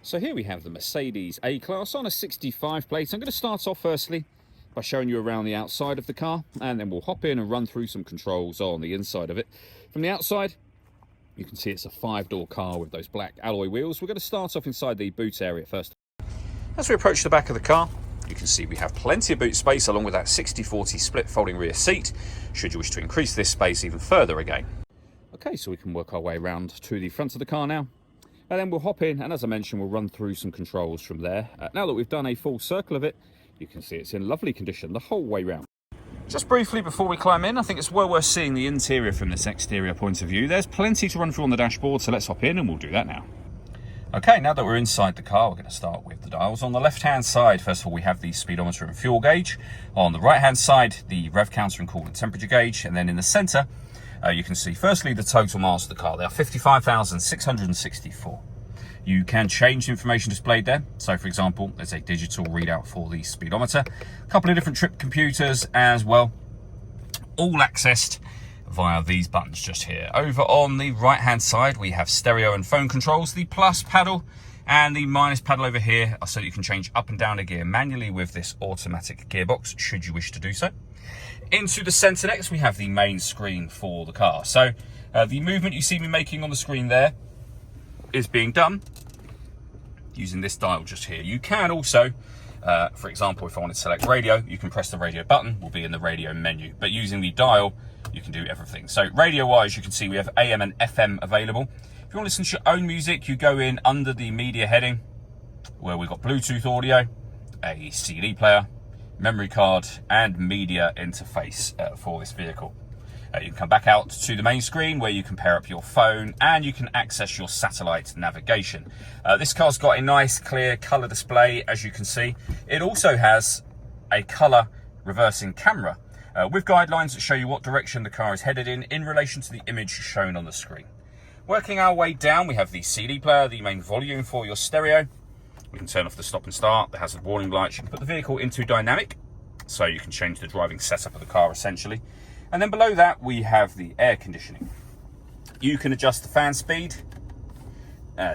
So here we have the Mercedes A-Class on a 65 plate. I'm going to start off firstly by showing you around the outside of the car, and then we'll hop in and run through some controls on the inside of it. From the outside, you can see it's a 5-door car with those black alloy wheels. We're going to start off inside the boot area first. As we approach the back of the car, you can see we have plenty of boot space along with that 60/40 split folding rear seat, should you wish to increase this space even further again. Okay, so we can work our way around to the front of the car now. And then we'll hop in, and as I mentioned, we'll run through some controls from there. Now that we've done a full circle of it, you can see it's in lovely condition the whole way round. Just briefly before we climb in, I think it's well worth seeing the interior from this exterior point of view. There's plenty to run through on the dashboard, so let's hop in and we'll do that now. Okay, now that we're inside the car, we're going to start with the dials. On the left-hand side, first of all, we have the speedometer and fuel gauge. On the right-hand side, the rev counter and coolant temperature gauge. And then in the centre, you can see, firstly, the total miles of the car. They are 55,664. You can change the information displayed there. So, for example, there's a digital readout for the speedometer, a couple of different trip computers as well, all accessed via these buttons just here. Over on the right-hand side, we have stereo and phone controls, the plus paddle and the minus paddle over here, so you can change up and down a gear manually with this automatic gearbox, should you wish to do so. Into the centre next, we have the main screen for the car. So the movement you see me making on the screen there is being done using this dial just here. You can also, for example, if I want to select radio, you can press the radio button, will be in the radio menu. But using the dial, you can do everything. So radio-wise, you can see we have AM and FM available. If you want to listen to your own music, you go in under the media heading, where we've got Bluetooth audio, a CD player, memory card, and media interface for this vehicle. You can come back out to the main screen where you can pair up your phone and you can access your satellite navigation. This car's got a nice clear colour display, as you can see. It also has a colour reversing camera with guidelines that show you what direction the car is headed in relation to the image shown on the screen. Working our way down, we have the CD player, the main volume for your stereo. We can turn off the stop and start, the hazard warning lights. You can put the vehicle into dynamic, so you can change the driving setup of the car essentially. And then below that, we have the air conditioning. You can adjust the fan speed,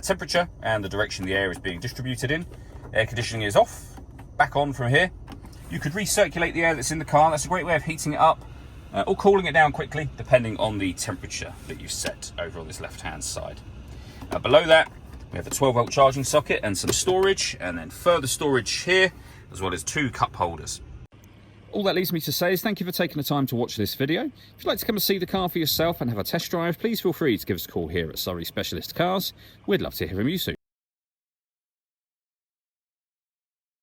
temperature, and the direction the air is being distributed in. Air conditioning is off, back on from here. You could recirculate the air that's in the car. That's a great way of heating it up or cooling it down quickly, depending on the temperature that you set over on this left-hand side. Below that, we have the 12-volt charging socket and some storage, and then further storage here, as well as 2 cup holders. All that leaves me to say is thank you for taking the time to watch this video. If you'd like to come and see the car for yourself and have a test drive, please feel free to give us a call here at Surrey Specialist Cars. We'd love to hear from you soon.